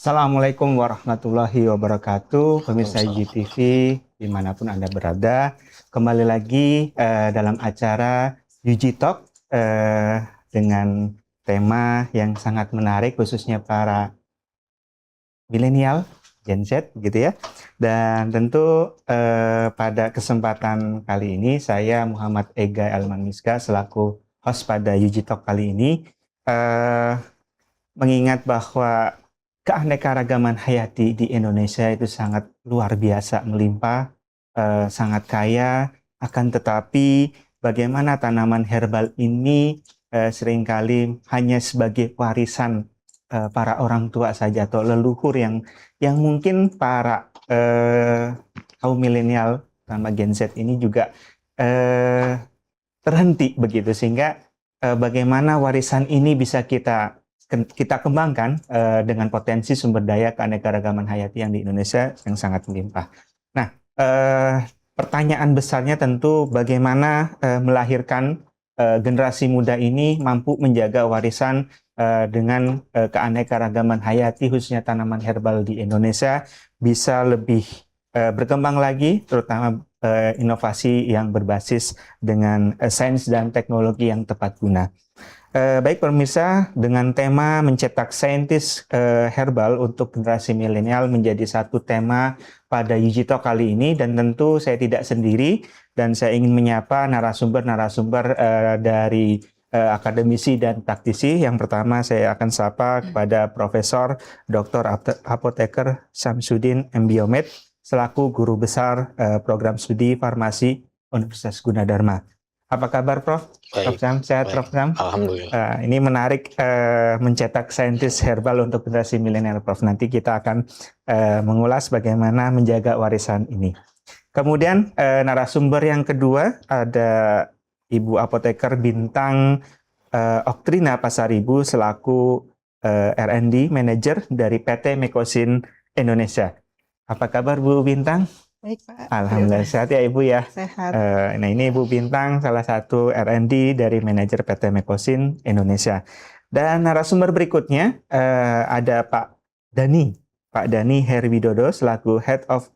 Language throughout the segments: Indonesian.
Assalamualaikum warahmatullahi wabarakatuh, pemirsa Waalaikumsalam. IGTV dimanapun Anda berada. Kembali lagi dalam acara UG Talk dengan tema yang sangat menarik khususnya para milenial, Gen Z gitu ya. Dan tentu pada kesempatan kali ini saya Muhammad Ega Elman Miska selaku host pada UG Talk kali ini mengingat bahwa keanekaragaman hayati di Indonesia itu sangat luar biasa, melimpah, sangat kaya. Akan tetapi bagaimana tanaman herbal ini seringkali hanya sebagai warisan para orang tua saja atau leluhur yang mungkin para kaum milenial sama Gen Z ini juga terhenti begitu, sehingga bagaimana warisan ini bisa kita kembangkan dengan potensi sumber daya keanekaragaman hayati yang di Indonesia yang sangat melimpah. Nah, pertanyaan besarnya tentu bagaimana melahirkan generasi muda ini mampu menjaga warisan dengan keanekaragaman hayati khususnya tanaman herbal di Indonesia bisa lebih berkembang lagi, terutama inovasi yang berbasis dengan sains dan teknologi yang tepat guna. Baik pemirsa, dengan tema mencetak saintis herbal untuk generasi milenial menjadi satu tema pada UG Talk kali ini, dan tentu saya tidak sendiri dan saya ingin menyapa narasumber-narasumber dari akademisi dan praktisi. Yang pertama saya akan sapa kepada Profesor Dr. Apoteker Samsudin M. Biomed selaku Guru Besar Program Studi Farmasi Universitas Gunadarma. Apa kabar Prof? Prof. Sam, sehat Prof. Sam? Alhamdulillah. Ini menarik mencetak saintis herbal untuk generasi milenial Prof. Nanti kita akan mengulas bagaimana menjaga warisan ini. Kemudian narasumber yang kedua ada Ibu Apoteker Bintang Oktrina Pasaribu selaku R&D Manager dari PT Mekosin Indonesia. Apa kabar Bu Bintang? Baik Pak. Alhamdulillah sehat ya Ibu ya. Sehat. Nah ini Ibu Bintang salah satu R&D dari manajer PT Mekosin Indonesia. Dan narasumber berikutnya ada Pak Dani Herwidodo selaku Head of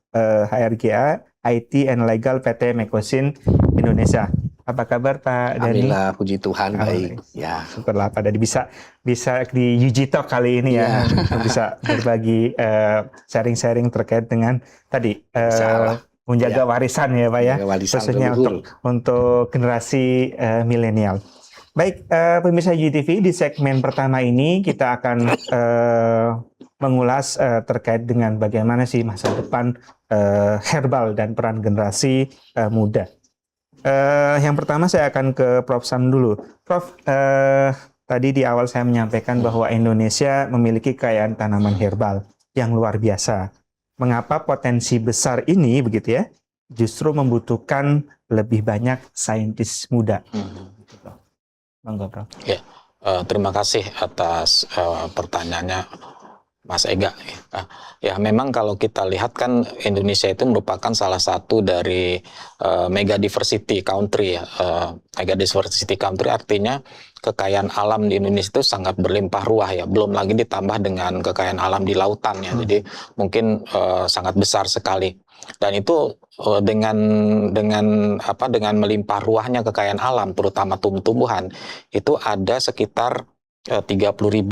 HRGA IT and Legal PT Mekosin Indonesia. Apa kabar Pak Dani? Alhamdulillah, puji Tuhan baik. Ya, syukurlah Pak Dani bisa di UG Talk kali ini ya, bisa berbagi sharing-sharing terkait dengan tadi menjaga warisan ya Pak ya, khususnya untuk generasi milenial. Baik, pemirsa UGTV, di segmen pertama ini kita akan mengulas terkait dengan bagaimana sih masa depan herbal dan peran generasi muda. Yang pertama saya akan ke Prof. Sam dulu. Prof, tadi di awal saya menyampaikan bahwa Indonesia memiliki kekayaan tanaman herbal yang luar biasa. Mengapa potensi besar ini begitu ya, justru membutuhkan lebih banyak saintis muda? Monggo, Prof. Ya, terima kasih atas pertanyaannya Mas Ega. Ya, memang kalau kita lihat kan Indonesia itu merupakan salah satu dari mega diversity country ya. Mega diversity country artinya kekayaan alam di Indonesia itu sangat berlimpah ruah ya. Belum lagi ditambah dengan kekayaan alam di lautan ya. Jadi mungkin sangat besar sekali. Dan itu dengan melimpah ruahnya kekayaan alam, terutama tumbuh-tumbuhan, itu ada sekitar 30.000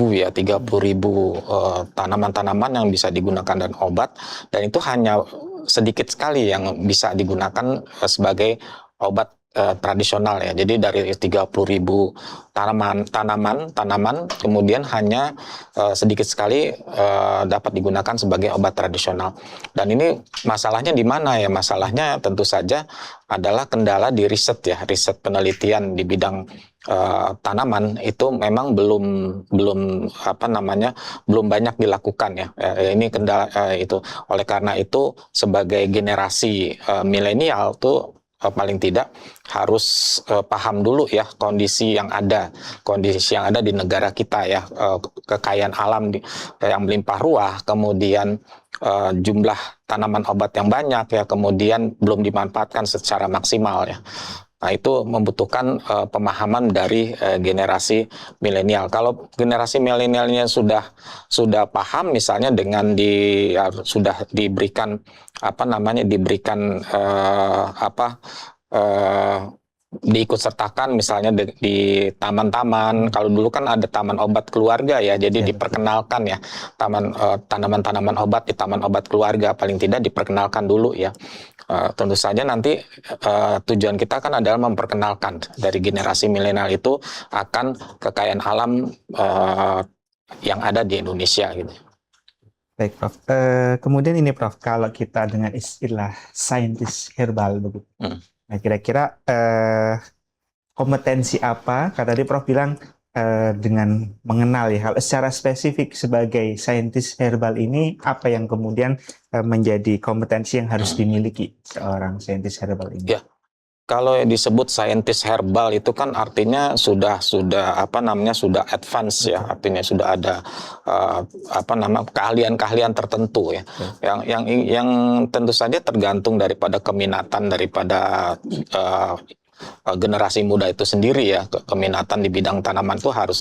tanaman-tanaman yang bisa digunakan dan obat, dan itu hanya sedikit sekali yang bisa digunakan sebagai obat tradisional ya. Jadi dari 30.000 tanaman kemudian hanya sedikit sekali dapat digunakan sebagai obat tradisional. Dan ini masalahnya di mana ya? Masalahnya tentu saja adalah kendala di riset ya, riset penelitian di bidang tanaman itu memang belum banyak dilakukan ya. Ini kendala itu. Oleh karena itu sebagai generasi milenial tuh paling tidak harus paham dulu ya kondisi yang ada di negara kita ya, kekayaan alam yang melimpah ruah, kemudian jumlah tanaman obat yang banyak ya, kemudian belum dimanfaatkan secara maksimal ya. Nah, itu membutuhkan pemahaman dari generasi milenial. Kalau generasi milenialnya sudah paham, misalnya dengan sudah diberikan diberikan diikut sertakan misalnya di taman-taman. Kalau dulu kan ada taman obat keluarga ya, jadi Ya, diperkenalkan ya tanaman-tanaman obat di taman obat keluarga, paling tidak diperkenalkan dulu ya. Tentu saja nanti tujuan kita kan adalah memperkenalkan dari generasi milenial itu akan kekayaan alam yang ada di Indonesia gitu. baik Prof. Kemudian ini Prof, kalau kita dengan istilah saintis herbal begitu. Nah, kira-kira kompetensi apa? Karena tadi Prof bilang dengan mengenal ya, hal secara spesifik sebagai saintis herbal ini, apa yang kemudian menjadi kompetensi yang harus dimiliki seorang saintis herbal ini? Ya. Kalau disebut saintis herbal itu kan artinya sudah advance ya, artinya sudah ada keahlian-keahlian tertentu ya. Yang tentu saja tergantung daripada keminatan daripada generasi muda itu sendiri ya. Keminatan di bidang tanaman itu harus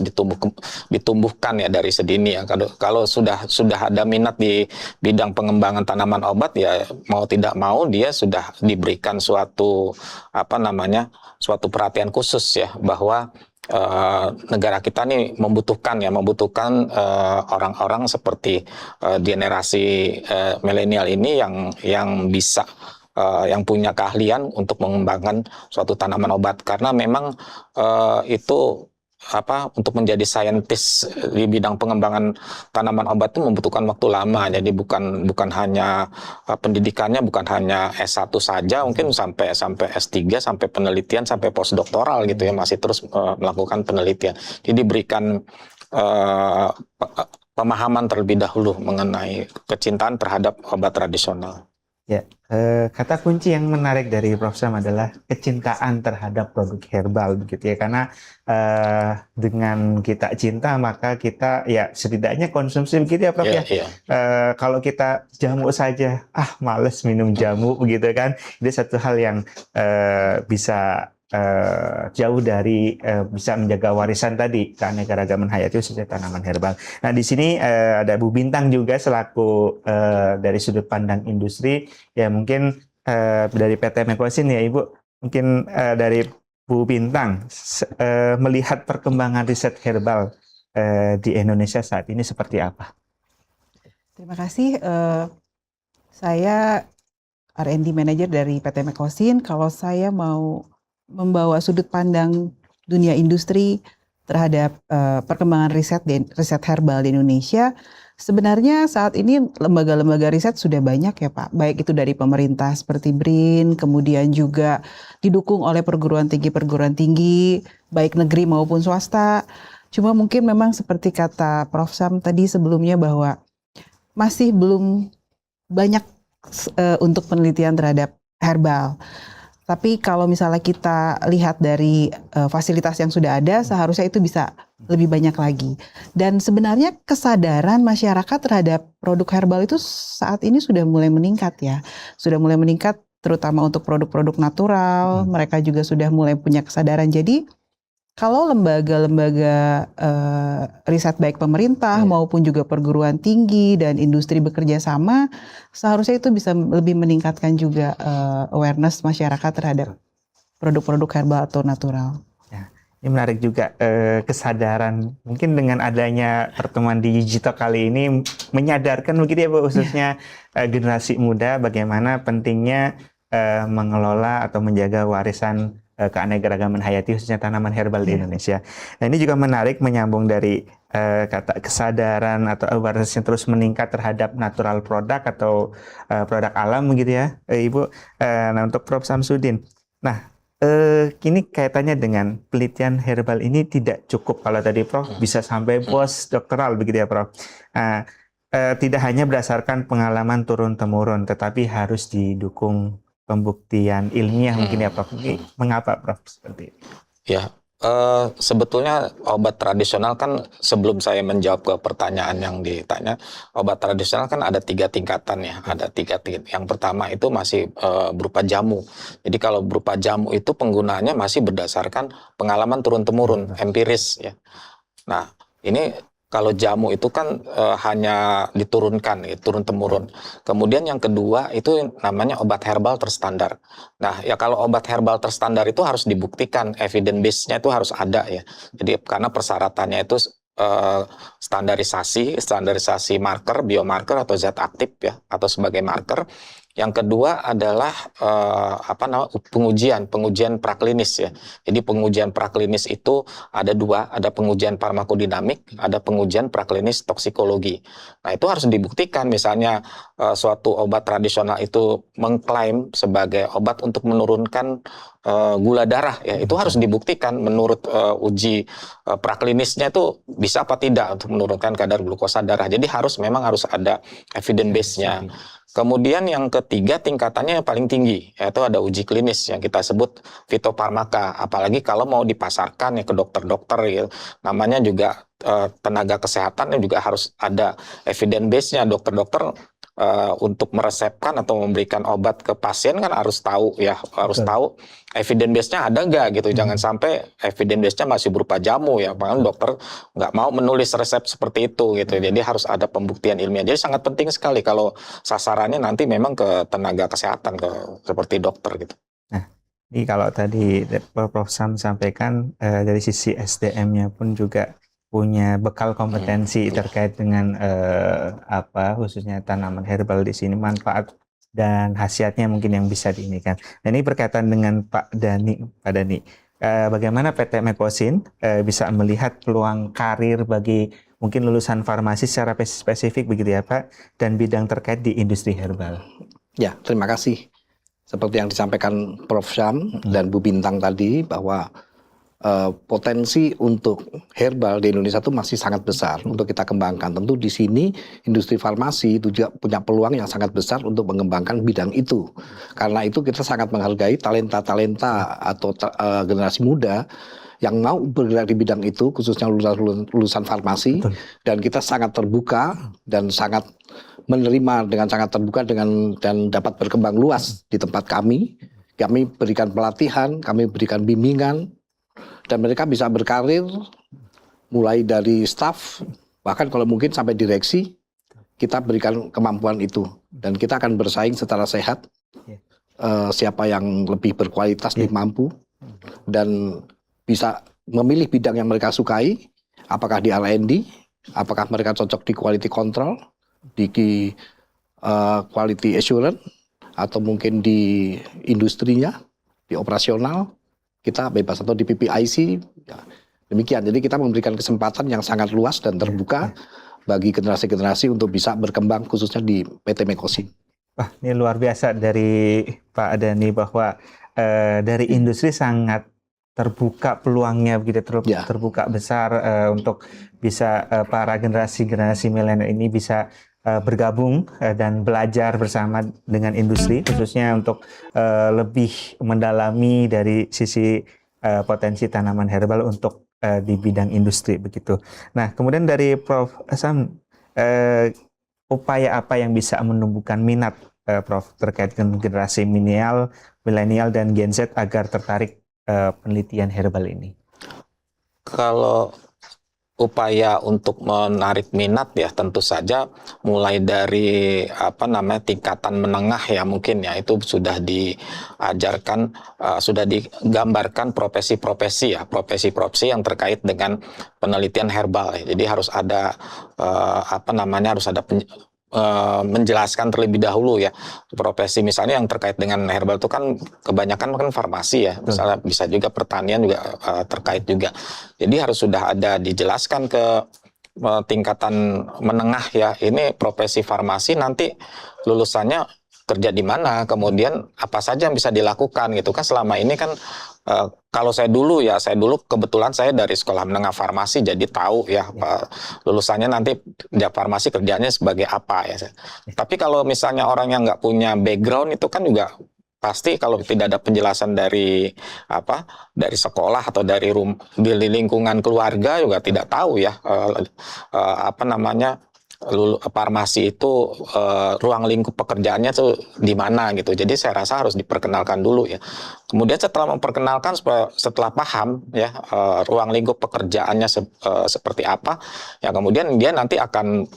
ditumbuhkan ya dari sedini ya. Kalau sudah ada minat di bidang pengembangan tanaman obat ya, mau tidak mau dia sudah diberikan suatu perhatian khusus ya, bahwa negara kita nih membutuhkan orang-orang seperti generasi milenial ini yang bisa yang punya keahlian untuk mengembangkan suatu tanaman obat, karena memang itu untuk menjadi saintis di bidang pengembangan tanaman obat itu membutuhkan waktu lama. Jadi bukan hanya pendidikannya bukan hanya S1 saja, mungkin sampai S3, sampai penelitian, sampai postdoktoral gitu ya, masih terus melakukan penelitian. Jadi diberikan pemahaman terlebih dahulu mengenai kecintaan terhadap obat tradisional. Ya, kata kunci yang menarik dari Prof. Sam adalah kecintaan terhadap produk herbal begitu ya, karena dengan kita cinta maka kita ya setidaknya konsumsi begitu ya Prof ya. Kalau kita jamu saja, males minum jamu begitu kan, itu satu hal yang bisa jauh dari bisa menjaga warisan tadi keanekaragaman hayati khususnya tanaman herbal. Nah, di sini ada Bu Bintang juga selaku dari sudut pandang industri ya, mungkin dari PT Mekosin ya Ibu, mungkin dari Bu Bintang melihat perkembangan riset herbal di Indonesia saat ini seperti apa? Terima kasih. Saya R&D Manager dari PT Mekosin. Kalau saya mau membawa sudut pandang dunia industri terhadap perkembangan riset herbal di Indonesia, sebenarnya saat ini lembaga-lembaga riset sudah banyak ya Pak, baik itu dari pemerintah seperti BRIN, kemudian juga didukung oleh perguruan tinggi, baik negeri maupun swasta. Cuma mungkin memang seperti kata Prof. Sam tadi sebelumnya bahwa masih belum banyak untuk penelitian terhadap herbal. Tapi kalau misalnya kita lihat dari fasilitas yang sudah ada, seharusnya itu bisa lebih banyak lagi. Dan sebenarnya kesadaran masyarakat terhadap produk herbal itu saat ini sudah mulai meningkat ya. Sudah mulai meningkat terutama untuk produk-produk natural, mereka juga sudah mulai punya kesadaran. Jadi kalau lembaga-lembaga riset baik pemerintah maupun juga perguruan tinggi dan industri bekerja sama, seharusnya itu bisa lebih meningkatkan juga awareness masyarakat terhadap produk-produk herbal atau natural. Ya, ini menarik juga kesadaran. Mungkin dengan adanya pertemuan digital kali ini menyadarkan begitu ya Bu, khususnya generasi muda bagaimana pentingnya mengelola atau menjaga warisan keanekaragaman hayati khususnya tanaman herbal di Indonesia. Nah, ini juga menarik menyambung dari kata kesadaran atau awareness yang terus meningkat terhadap natural product atau produk alam begitu ya Ibu. Nah, untuk Prof. Samsudin, nah kini kaitannya dengan penelitian herbal ini tidak cukup kalau tadi Prof bisa sampai postdoktoral begitu ya Prof. Tidak hanya berdasarkan pengalaman turun-temurun, tetapi harus didukung pembuktian ilmiah mungkin ya Prof. Mengapa Prof seperti itu? Ya, Sebetulnya obat tradisional kan, sebelum saya menjawab ke pertanyaan yang ditanya, obat tradisional kan ada 3 tingkatan ya, ada 3 tingkat. Yang pertama itu masih berupa jamu. Jadi kalau berupa jamu itu penggunaannya masih berdasarkan pengalaman turun-temurun, empiris ya. Nah, ini kalau jamu itu kan hanya diturunkan, ya, turun-temurun. Kemudian yang kedua itu namanya obat herbal terstandar. Nah, ya kalau obat herbal terstandar itu harus dibuktikan, evidence base-nya itu harus ada ya. Jadi karena persyaratannya itu standarisasi marker, biomarker atau zat aktif ya, atau sebagai marker. Yang kedua adalah pengujian praklinis ya. Jadi pengujian praklinis itu ada 2, ada pengujian farmakodinamik, ada pengujian praklinis toksikologi. Nah, itu harus dibuktikan, misalnya suatu obat tradisional itu mengklaim sebagai obat untuk menurunkan gula darah ya, itu harus dibuktikan menurut uji praklinisnya itu bisa apa tidak untuk menurunkan kadar glukosa darah. Jadi memang harus ada evidence base-nya. Kemudian yang ketiga tingkatannya yang paling tinggi, yaitu ada uji klinis yang kita sebut fitofarmaka. Apalagi kalau mau dipasarkan ya ke dokter-dokter ya, namanya juga tenaga kesehatan juga harus ada evidence base-nya. Dokter-dokter untuk meresepkan atau memberikan obat ke pasien kan harus tahu ya, harus tahu evidence base-nya ada nggak gitu. Jangan sampai evidence base-nya masih berupa jamu ya, bahkan dokter nggak mau menulis resep seperti itu gitu. Jadi harus ada pembuktian ilmiah. Jadi sangat penting sekali kalau sasarannya nanti memang ke tenaga kesehatan, seperti dokter gitu. Nah, ini kalau tadi Prof. Sam sampaikan dari sisi SDM-nya pun juga punya bekal kompetensi terkait dengan khususnya tanaman herbal di sini, manfaat dan khasiatnya mungkin yang bisa diinikan. Dan ini berkaitan dengan Pak Dhani. Bagaimana PT Mekosin bisa melihat peluang karir bagi mungkin lulusan farmasi secara spesifik begitu ya Pak, dan bidang terkait di industri herbal? Ya, terima kasih. Seperti yang disampaikan Prof. Syam dan Bu Bintang tadi, bahwa potensi untuk herbal di Indonesia itu masih sangat besar untuk kita kembangkan. Tentu di sini industri farmasi itu juga punya peluang yang sangat besar untuk mengembangkan bidang itu. Karena itu kita sangat menghargai talenta-talenta atau generasi muda yang mau bergerak di bidang itu, khususnya lulusan farmasi. Betul. Dan kita sangat terbuka dan sangat menerima dengan sangat terbuka dan dapat berkembang luas di tempat kami. Kami berikan pelatihan, kami berikan bimbingan, dan mereka bisa berkarir mulai dari staf, bahkan kalau mungkin sampai direksi, kita berikan kemampuan itu. Dan kita akan bersaing secara sehat, siapa yang lebih berkualitas, lebih mampu, dan bisa memilih bidang yang mereka sukai, apakah di R&D, apakah mereka cocok di quality control, di quality assurance, atau mungkin di industrinya, di operasional, kita bebas, atau di PPIC, ya, demikian. Jadi kita memberikan kesempatan yang sangat luas dan terbuka bagi generasi-generasi untuk bisa berkembang, khususnya di PT Mekosin. Wah, ini luar biasa dari Pak Dhani, bahwa dari industri sangat terbuka peluangnya begitu, terbuka besar untuk bisa para generasi milenial ini bisa bergabung dan belajar bersama dengan industri, khususnya untuk lebih mendalami dari sisi potensi tanaman herbal untuk di bidang industri begitu. Nah, kemudian dari Prof. Sam, upaya apa yang bisa menumbuhkan minat Prof terkait dengan generasi milenial dan Gen Z agar tertarik penelitian herbal ini? Kalau upaya untuk menarik minat ya, tentu saja mulai dari tingkatan menengah ya, mungkin ya itu sudah diajarkan, sudah digambarkan profesi-profesi yang terkait dengan penelitian herbal ya. Jadi harus ada harus ada menjelaskan terlebih dahulu ya profesi, misalnya yang terkait dengan herbal itu kan kebanyakan kan farmasi ya, misalnya bisa juga pertanian juga terkait juga. Jadi harus sudah ada dijelaskan ke tingkatan menengah ya, ini profesi farmasi nanti lulusannya kerja di mana, kemudian apa saja yang bisa dilakukan gitu kan. Selama ini kan kalau saya dulu kebetulan saya dari sekolah menengah farmasi, jadi tahu ya lulusannya nanti di farmasi kerjanya sebagai apa ya. Tapi kalau misalnya orang yang nggak punya background itu kan juga pasti kalau tidak ada penjelasan dari dari sekolah atau di lingkungan keluarga juga tidak tahu ya farmasi itu ruang lingkup pekerjaannya tuh di mana gitu. Jadi saya rasa harus diperkenalkan dulu ya. Kemudian setelah memperkenalkan, setelah paham ya ruang lingkup pekerjaannya seperti apa, ya kemudian dia nanti akan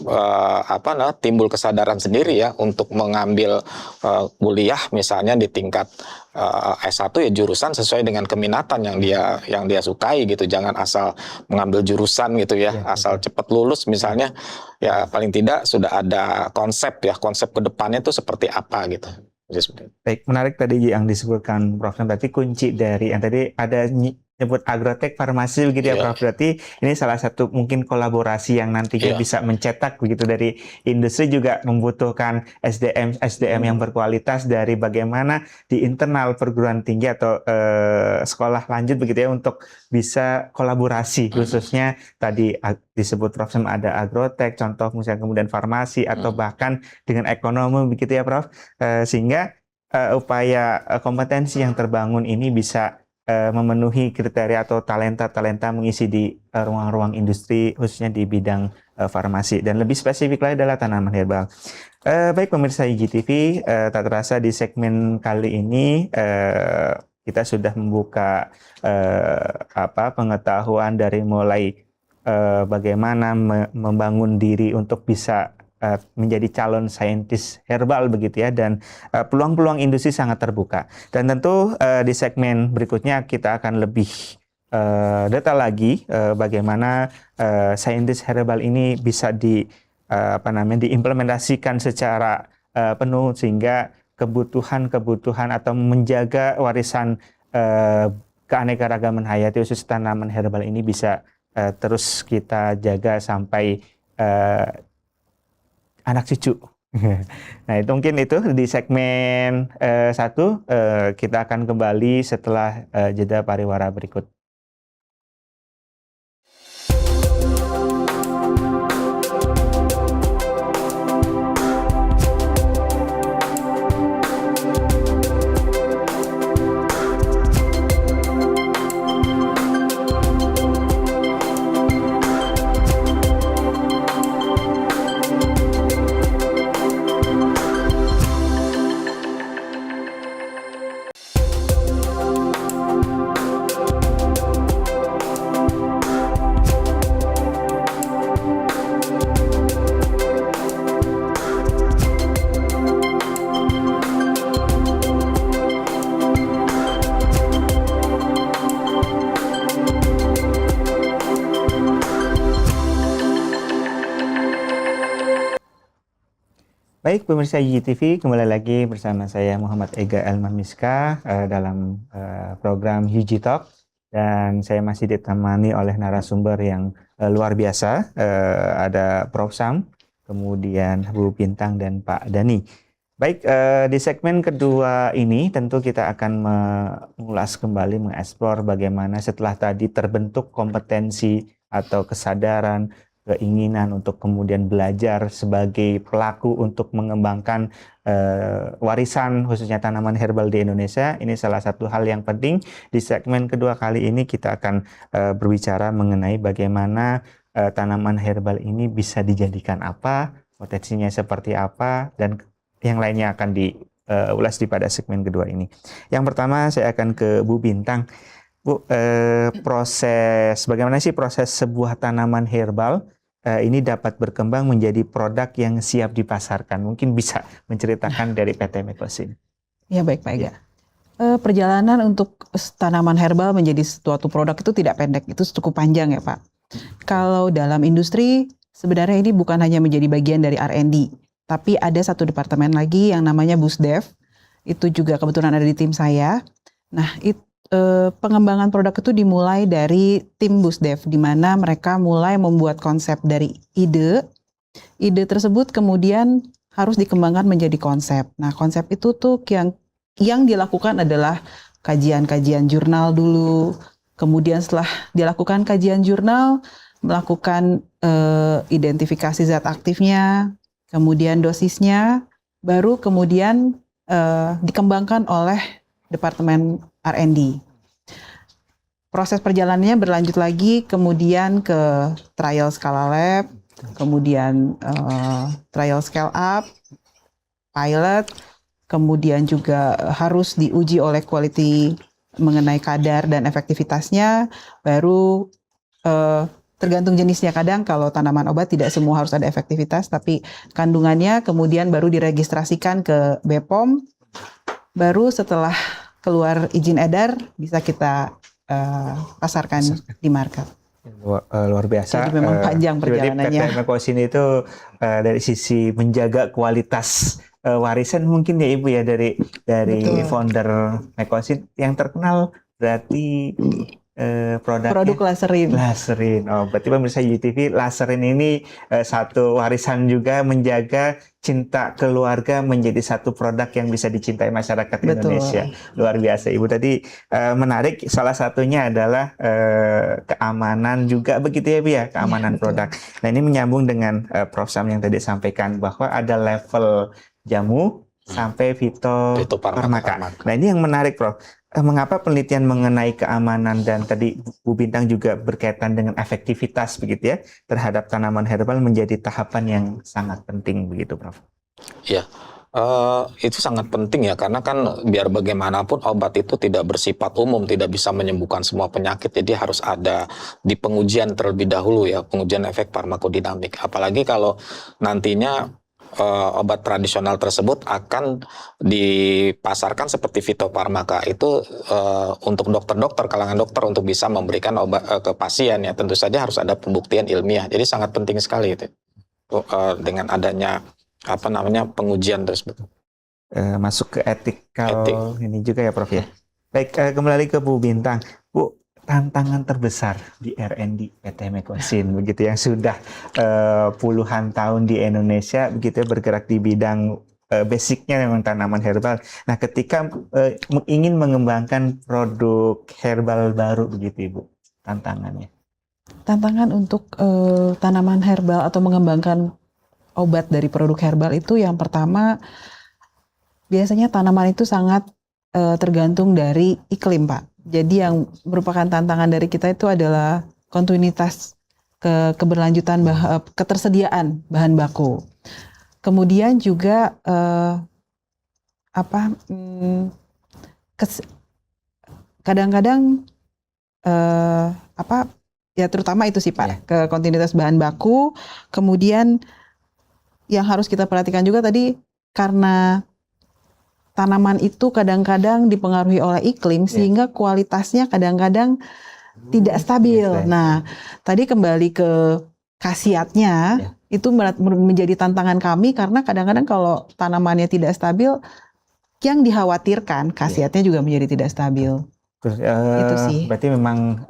timbul kesadaran sendiri ya untuk mengambil kuliah misalnya di tingkat S1 ya jurusan sesuai dengan keminatan yang dia sukai gitu. Jangan asal mengambil jurusan gitu ya, asal cepat lulus misalnya. Ya paling tidak sudah ada konsep ke depannya itu seperti apa gitu. Baik, menarik tadi yang disebutkan Prof. Berarti kunci dari yang tadi ada nyebut agrotech farmasi begitu ya Prof. Berarti ini salah satu mungkin kolaborasi yang nantinya bisa mencetak begitu dari industri, juga membutuhkan SDM yang berkualitas dari bagaimana di internal perguruan tinggi atau sekolah lanjut begitu ya untuk bisa kolaborasi, khususnya tadi disebut Prof. ada agrotech, contoh misalnya kemudian farmasi atau bahkan dengan ekonomi begitu ya Prof. Sehingga upaya kompetensi yang terbangun ini bisa memenuhi kriteria atau talenta-talenta mengisi di ruang-ruang industri khususnya di bidang farmasi, dan lebih spesifik lagi adalah tanaman herbal. Baik pemirsa IGTV, tak terasa di segmen kali ini kita sudah membuka pengetahuan dari mulai bagaimana membangun diri untuk bisa menjadi calon saintis herbal begitu ya, dan peluang-peluang industri sangat terbuka. Dan tentu di segmen berikutnya kita akan lebih detail lagi bagaimana saintis herbal ini bisa diimplementasikan secara penuh sehingga kebutuhan atau menjaga warisan keanekaragaman hayati khusus tanaman herbal ini bisa terus kita jaga sampai anak cucu. Nah itu mungkin itu di segmen 1. Kita akan kembali setelah jeda pariwara berikut. Baik pemirsa IGTV, kembali lagi bersama saya Muhammad Ega Elman Miska dalam program UG Talk, dan saya masih ditemani oleh narasumber yang luar biasa, ada Prof. Sam, kemudian Bu Bintang dan Pak Dani. Baik, di segmen kedua ini tentu kita akan mengulas kembali, mengeksplor bagaimana setelah tadi terbentuk kompetensi atau kesadaran, keinginan untuk kemudian belajar sebagai pelaku untuk mengembangkan warisan khususnya tanaman herbal di Indonesia. Ini salah satu hal yang penting. Di segmen kedua kali ini kita akan berbicara mengenai bagaimana tanaman herbal ini bisa dijadikan apa, potensinya seperti apa, dan yang lainnya akan diulas pada segmen kedua ini. Yang pertama saya akan ke Bu Bintang. Bu, bagaimana sih proses sebuah tanaman herbal ini dapat berkembang menjadi produk yang siap dipasarkan? Mungkin bisa menceritakan dari PT Mekosin. Ya baik Pak Ega. Perjalanan untuk tanaman herbal menjadi suatu produk itu tidak pendek, itu cukup panjang ya Pak. Kalau dalam industri sebenarnya ini bukan hanya menjadi bagian dari R&D, tapi ada satu departemen lagi yang namanya Busdev. Itu juga kebetulan ada di tim saya. Nah, pengembangan produk itu dimulai dari tim Busdev, di mana mereka mulai membuat konsep dari ide. Ide tersebut kemudian harus dikembangkan menjadi konsep. Nah, konsep itu tuh yang dilakukan adalah kajian-kajian jurnal dulu. Kemudian setelah dilakukan kajian jurnal, melakukan identifikasi zat aktifnya, kemudian dosisnya, baru kemudian dikembangkan oleh Departemen R&D. Proses perjalanannya berlanjut lagi, kemudian ke trial skala lab, kemudian trial scale up, pilot, kemudian juga harus diuji oleh quality mengenai kadar dan efektivitasnya, baru tergantung jenisnya. Kadang kalau tanaman obat tidak semua harus ada efektivitas, tapi kandungannya kemudian baru diregistrasikan ke BPOM, baru setelah keluar izin edar bisa kita pasarkan di market. Luar biasa. Jadi memang panjang perjalanannya. PT Mekosin itu dari sisi menjaga kualitas warisan mungkin ya Ibu ya dari Betul. founder Mekosin yang terkenal berarti produknya Produk laserin. Laserin. Oh, berarti pemirsa UTV, Laserin ini satu warisan juga menjaga cinta keluarga menjadi satu produk yang bisa dicintai masyarakat Betul. Indonesia. Luar biasa. Ibu tadi menarik, salah satunya adalah keamanan juga begitu ya Bu ya, keamanan Iya, betul. produk. Nah, ini menyambung dengan Prof. Sam yang tadi sampaikan bahwa ada level jamu sampai fitofarmaka. Nah, ini yang menarik Prof. Mengapa penelitian mengenai keamanan dan tadi Bu Bintang juga berkaitan dengan efektivitas begitu ya terhadap tanaman herbal menjadi tahapan yang sangat penting begitu Prof? Iya, itu sangat penting ya karena kan biar bagaimanapun obat itu tidak bersifat umum, tidak bisa menyembuhkan semua penyakit, jadi harus ada di pengujian terlebih dahulu ya, pengujian efek farmakodinamik. Apalagi kalau nantinya obat tradisional tersebut akan dipasarkan seperti fitofarmaka itu untuk dokter-dokter, kalangan dokter untuk bisa memberikan obat ke pasien ya, tentu saja harus ada pembuktian ilmiah. Jadi sangat penting sekali itu dengan adanya pengujian tersebut. Masuk ke etikal ini juga ya Prof ya. Baik, kembali ke Bu Bintang. Bu, tantangan terbesar di R&D PT Mekosin begitu yang sudah puluhan tahun di Indonesia begitu ya, bergerak di bidang basicnya memang tanaman herbal. Nah, ketika ingin mengembangkan produk herbal baru begitu Ibu, tantangannya. Tantangan untuk tanaman herbal atau mengembangkan obat dari produk herbal itu yang pertama biasanya tanaman itu sangat tergantung dari iklim Pak. Jadi yang merupakan tantangan dari kita itu adalah kontinuitas keberlanjutan ketersediaan bahan baku. Kemudian juga kadang-kadang ya terutama itu sih Pak, ke kontinuitas bahan baku. Kemudian yang harus kita perhatikan juga tadi karena tanaman itu kadang-kadang dipengaruhi oleh iklim sehingga kualitasnya kadang-kadang tidak stabil. Nah, tadi kembali ke khasiatnya itu menjadi tantangan kami karena kadang-kadang kalau tanamannya tidak stabil, yang dikhawatirkan khasiatnya juga menjadi tidak stabil. Itu sih. Berarti memang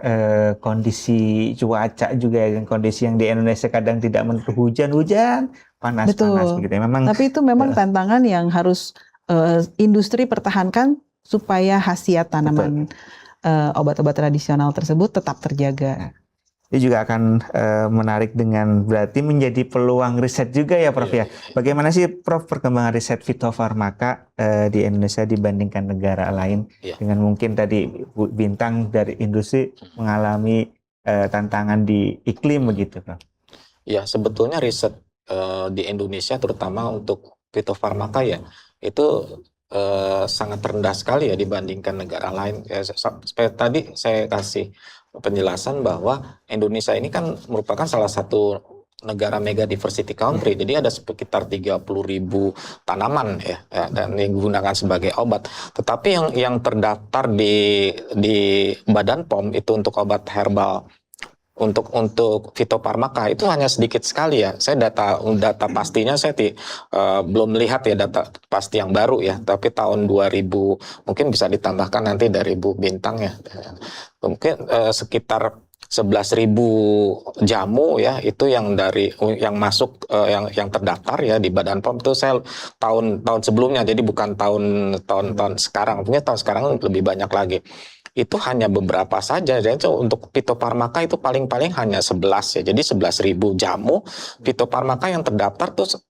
kondisi cuaca juga ya, kondisi yang di Indonesia kadang tidak menentu, hujan-hujan, panas-panas begitu. Memang. Tapi itu memang tantangan yang harus industri pertahankan supaya khasiat tanaman obat-obat tradisional tersebut tetap terjaga. Ini juga akan menarik dengan berarti menjadi peluang riset juga ya Prof ya. Bagaimana sih Prof perkembangan riset fitofarmaka di Indonesia dibandingkan negara lain dengan mungkin tadi Bu Bintang dari industri mengalami tantangan di iklim begitu Prof? Ya sebetulnya riset di Indonesia terutama untuk fitofarmaka ya itu sangat rendah sekali ya dibandingkan negara lain. Tadi saya kasih penjelasan bahwa Indonesia ini kan merupakan salah satu negara mega diversity country, jadi ada sekitar 30.000 tanaman ya dan digunakan sebagai obat. Tetapi yang terdaftar di Badan POM itu untuk obat herbal untuk fitofarmaka itu hanya sedikit sekali ya. Saya data pastinya saya belum melihat ya data pasti yang baru ya. Tapi tahun 2000 mungkin bisa ditambahkan nanti dari Bu Bintang ya. Mungkin sekitar 11.000 jamu ya itu yang masuk yang terdaftar ya di Badan POM itu saya tahun sebelumnya, jadi bukan tahun sekarang. Mungkin tahun sekarang lebih banyak lagi. itu hanya beberapa saja. Dan itu untuk Phytopharmaka itu paling-paling hanya 11 ya. Jadi 11.000 jamu Phytopharmaka yang terdaftar tuh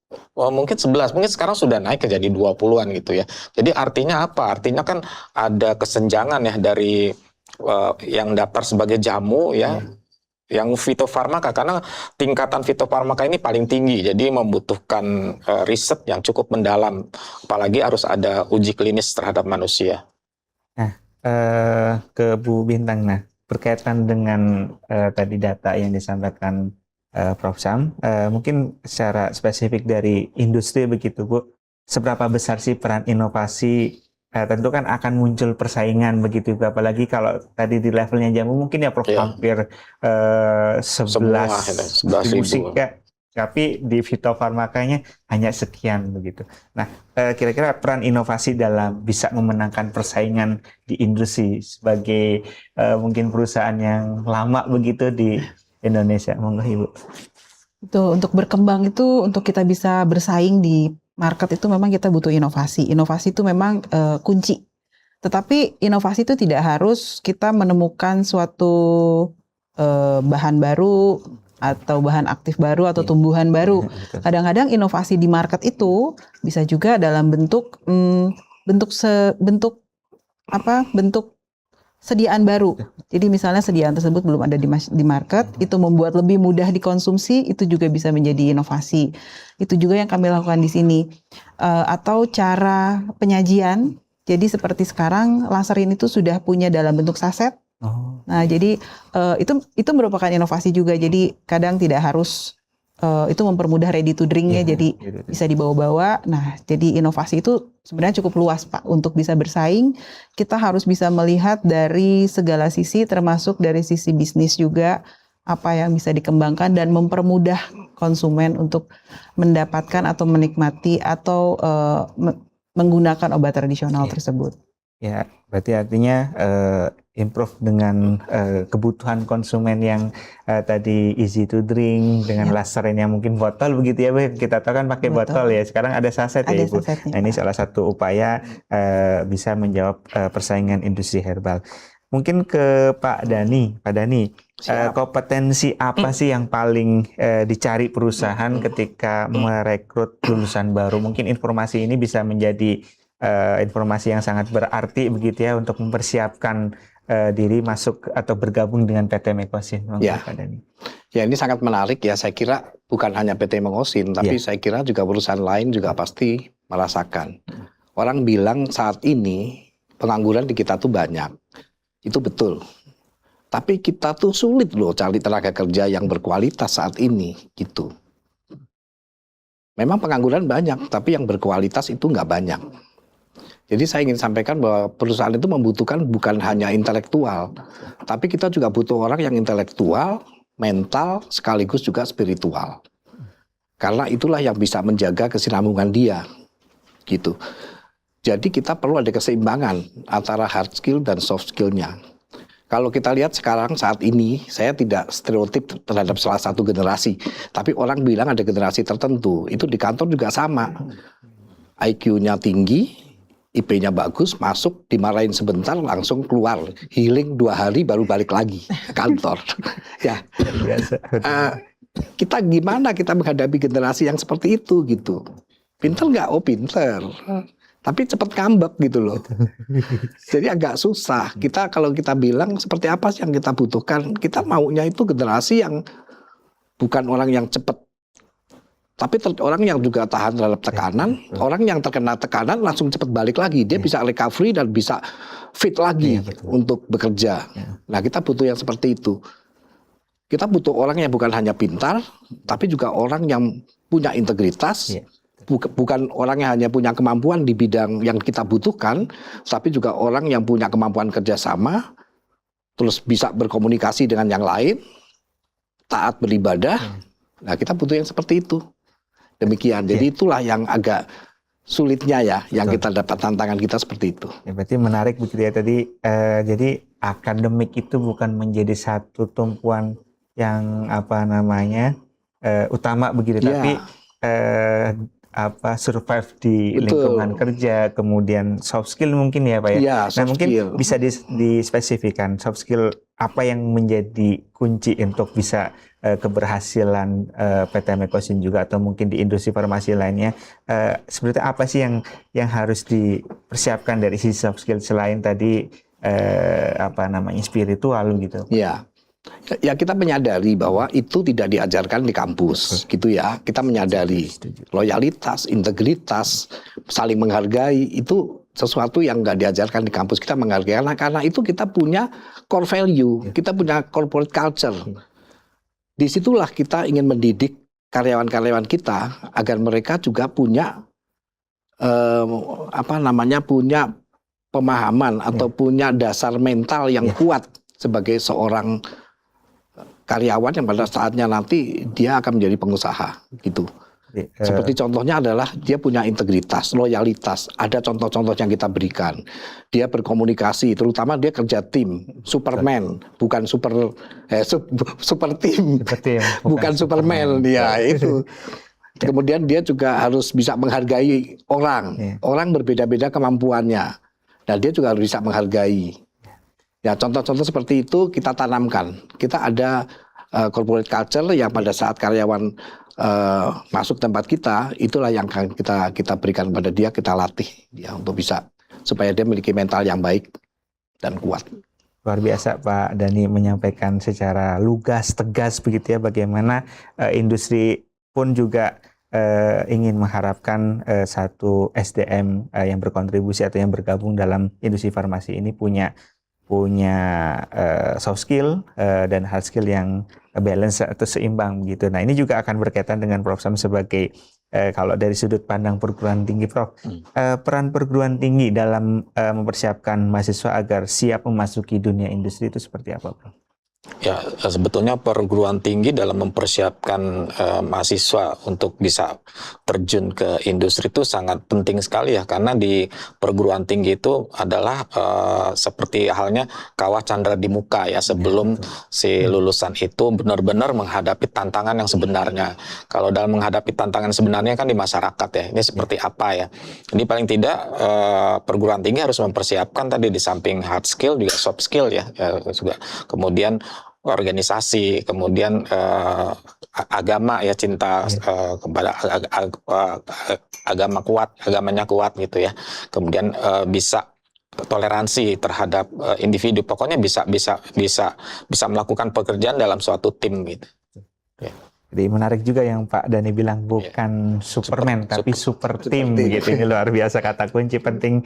mungkin 11, mungkin sekarang sudah naik ke jadi 20-an gitu ya. Jadi artinya apa? Artinya kan ada kesenjangan ya dari yang daftar sebagai jamu ya. Yang Phytopharmaka, karena tingkatan Phytopharmaka ini paling tinggi, jadi membutuhkan riset yang cukup mendalam, apalagi harus ada uji klinis terhadap manusia. Nah, ke Bu Bintang, nah berkaitan dengan tadi data yang disampaikan Prof. Sam, mungkin secara spesifik dari industri begitu Bu, seberapa besar sih peran inovasi? Tentu kan akan muncul persaingan begitu, apalagi kalau tadi di levelnya jamu mungkin ya Prof hampir 11 musik ya, tapi di Phytopharmakanya hanya sekian begitu. Nah, kira-kira peran inovasi dalam bisa memenangkan persaingan di industri sebagai mungkin perusahaan yang lama begitu di Indonesia, monggo Ibu. Itu untuk berkembang itu, untuk kita bisa bersaing di market itu memang kita butuh inovasi. Inovasi itu memang kunci. Tetapi inovasi itu tidak harus kita menemukan suatu bahan baru atau bahan aktif baru atau tumbuhan baru. Kadang-kadang inovasi di market itu bisa juga dalam bentuk sediaan baru. Jadi misalnya sediaan tersebut belum ada di market, itu membuat lebih mudah dikonsumsi, itu juga bisa menjadi inovasi. Itu juga yang kami lakukan di sini. Atau cara penyajian, jadi seperti sekarang Laserin itu sudah punya dalam bentuk saset. Nah, jadi itu merupakan inovasi juga. Jadi kadang tidak harus itu mempermudah ready to drink-nya, jadi bisa dibawa-bawa. Nah, jadi inovasi itu sebenarnya cukup luas Pak untuk bisa bersaing. Kita harus bisa melihat dari segala sisi, termasuk dari sisi bisnis juga, apa yang bisa dikembangkan dan mempermudah konsumen untuk mendapatkan atau menikmati atau menggunakan obat tradisional tersebut. Ya, berarti artinya improve dengan kebutuhan konsumen yang tadi easy to drink dengan Laserin yang mungkin botol begitu ya Bu. Kita tahu kan pakai botol ya. Sekarang ada saset ya Ibu. Nah, ini salah satu upaya bisa menjawab persaingan industri herbal. Mungkin ke Pak Dhani. Pak Dhani, kompetensi apa sih yang paling dicari perusahaan ketika merekrut lulusan baru? Mungkin informasi ini bisa menjadi informasi yang sangat berarti begitu ya untuk mempersiapkan diri masuk atau bergabung dengan PT Mekosin. Ya. Ya, ini sangat menarik ya. Saya kira bukan hanya PT Mekosin, tapi saya kira juga perusahaan lain juga pasti merasakan. Orang bilang saat ini pengangguran di kita tuh banyak. Itu betul. Tapi kita tuh sulit loh cari tenaga kerja yang berkualitas saat ini gitu. Memang pengangguran banyak, tapi yang berkualitas itu nggak banyak. Jadi saya ingin sampaikan bahwa perusahaan itu membutuhkan bukan hanya intelektual, tapi kita juga butuh orang yang intelektual, mental, sekaligus juga spiritual. Karena itulah yang bisa menjaga kesinambungan dia, gitu. Jadi kita perlu ada keseimbangan antara hard skill dan soft skill-nya. Kalau kita lihat sekarang saat ini, saya tidak stereotip terhadap salah satu generasi, tapi orang bilang ada generasi tertentu, itu di kantor juga sama. IQ-nya tinggi, IP-nya bagus, masuk, dimarahin sebentar, langsung keluar. Healing 2 hari, baru balik lagi ke kantor. Ya, kita gimana kita menghadapi generasi yang seperti itu gitu. Pinter nggak? Oh pinter. Tapi cepat ngambek gitu loh. Jadi agak susah. Kita kalau kita bilang seperti apa sih yang kita butuhkan, kita maunya itu generasi yang bukan orang yang cepat, tapi orang yang juga tahan terhadap tekanan, orang yang terkena tekanan langsung cepat balik lagi. Dia bisa recovery dan bisa fit lagi untuk bekerja. Nah, kita butuh yang seperti itu. Kita butuh orang yang bukan hanya pintar, tapi juga orang yang punya integritas. Bukan orang yang hanya punya kemampuan di bidang yang kita butuhkan, tapi juga orang yang punya kemampuan kerjasama, terus bisa berkomunikasi dengan yang lain, taat beribadah. Nah, kita butuh yang seperti itu. Demikian. Jadi itulah yang agak sulitnya ya, yang kita dapat tantangan kita seperti itu. Ya, berarti menarik begitu ya tadi. Jadi akademik itu bukan menjadi satu tumpuan yang utama begitu, tapi survive di Betul. lingkungan kerja, kemudian soft skill mungkin ya Pak ya. Iya, Nah soft mungkin skill. bisa dispesifikan soft skill apa yang menjadi kunci untuk bisa keberhasilan PT Mekosin juga atau mungkin di industri farmasi lainnya. Sebenarnya apa sih yang harus dipersiapkan dari sisi soft skill selain tadi spiritual gitu. Ya. Ya kita menyadari bahwa itu tidak diajarkan di kampus, gitu ya. Kita menyadari loyalitas, integritas, saling menghargai itu sesuatu yang nggak diajarkan di kampus. Kita menghargai karena itu kita punya core value, kita punya corporate culture. Disitulah kita ingin mendidik karyawan-karyawan kita agar mereka juga punya punya pemahaman atau punya dasar mental yang kuat sebagai seorang karyawan yang pada saatnya nanti dia akan menjadi pengusaha gitu. Seperti contohnya adalah dia punya integritas, loyalitas. Ada contoh-contoh yang kita berikan. Dia berkomunikasi, terutama dia kerja tim, Superman, bukan super tim, bukan Superman dia itu. Kemudian dia juga harus bisa menghargai orang. Orang berbeda-beda kemampuannya. Nah dia juga harus bisa menghargai. Ya contoh-contoh seperti itu kita tanamkan. Kita ada corporate culture yang pada saat karyawan masuk tempat kita, itulah yang kita berikan pada dia, kita latih ya untuk bisa supaya dia memiliki mental yang baik dan kuat. Luar biasa Pak Dhani menyampaikan secara lugas, tegas begitu ya bagaimana industri pun juga ingin mengharapkan satu SDM yang berkontribusi atau yang bergabung dalam industri farmasi ini punya soft skill dan hard skill yang balance atau seimbang gitu. Nah ini juga akan berkaitan dengan Prof Sam sebagai kalau dari sudut pandang perguruan tinggi Prof, peran perguruan tinggi dalam mempersiapkan mahasiswa agar siap memasuki dunia industri itu seperti apa Prof? Ya, sebetulnya perguruan tinggi dalam mempersiapkan mahasiswa untuk bisa terjun ke industri itu sangat penting sekali ya, karena di perguruan tinggi itu adalah seperti halnya kawah candra di muka ya, sebelum si lulusan itu benar-benar menghadapi tantangan yang sebenarnya. Kalau dalam menghadapi tantangan sebenarnya kan di masyarakat ya, ini seperti apa ya. Jadi paling tidak perguruan tinggi harus mempersiapkan tadi di samping hard skill juga soft skill ya juga. Kemudian organisasi, kemudian agama ya, cinta kepada agama kuat, agamanya kuat gitu ya. Kemudian bisa toleransi terhadap individu. Pokoknya bisa melakukan pekerjaan dalam suatu tim gitu. Ya. Jadi menarik juga yang Pak Dhani bilang bukan Superman tapi super team gitu. Ini luar biasa kata kunci penting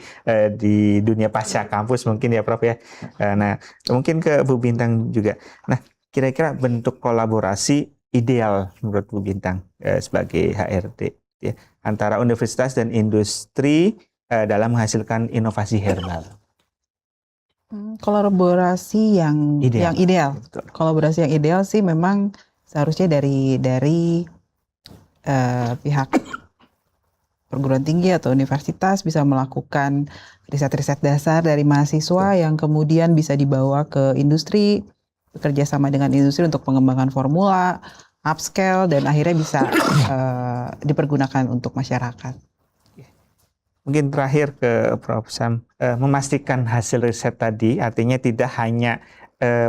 di dunia pasca kampus mungkin ya Prof ya. Nah mungkin ke Bu Bintang juga. Nah kira-kira bentuk kolaborasi ideal menurut Bu Bintang sebagai HRD ya, antara universitas dan industri dalam menghasilkan inovasi herbal. Kolaborasi yang ideal. Betul. Kolaborasi yang ideal sih memang seharusnya dari pihak perguruan tinggi atau universitas bisa melakukan riset-riset dasar dari mahasiswa yang kemudian bisa dibawa ke industri, bekerja sama dengan industri untuk pengembangan formula, upscale, dan akhirnya bisa dipergunakan untuk masyarakat. Mungkin terakhir ke Prof Sam, memastikan hasil riset tadi artinya tidak hanya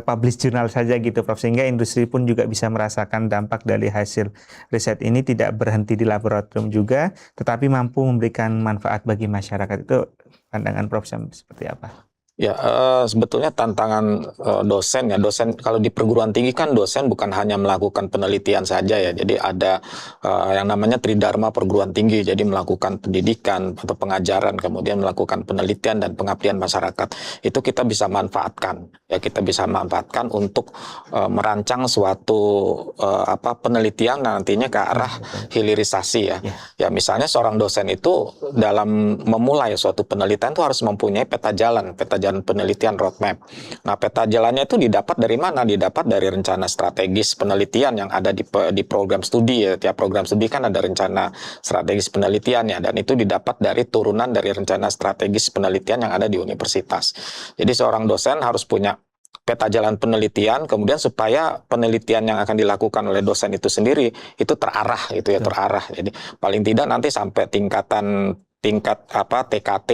publish jurnal saja gitu Prof, sehingga industri pun juga bisa merasakan dampak dari hasil riset ini, tidak berhenti di laboratorium juga tetapi mampu memberikan manfaat bagi masyarakat. Itu pandangan Prof Sam seperti apa? Ya, sebetulnya tantangan dosen kalau di perguruan tinggi kan dosen bukan hanya melakukan penelitian saja ya. Jadi ada yang namanya tridharma perguruan tinggi, jadi melakukan pendidikan atau pengajaran, kemudian melakukan penelitian dan pengabdian masyarakat. Itu kita bisa manfaatkan ya, kita bisa manfaatkan untuk merancang suatu penelitian nantinya ke arah hilirisasi ya. Ya misalnya seorang dosen itu dalam memulai suatu penelitian itu harus mempunyai peta jalan penelitian roadmap. Nah, peta jalannya itu didapat dari mana? Didapat dari rencana strategis penelitian yang ada di program studi ya. Tiap program studi kan ada rencana strategis penelitian ya, dan itu didapat dari turunan dari rencana strategis penelitian yang ada di universitas. Jadi seorang dosen harus punya peta jalan penelitian, kemudian supaya penelitian yang akan dilakukan oleh dosen itu sendiri itu terarah gitu ya, terarah. Jadi paling tidak nanti sampai tingkat TKT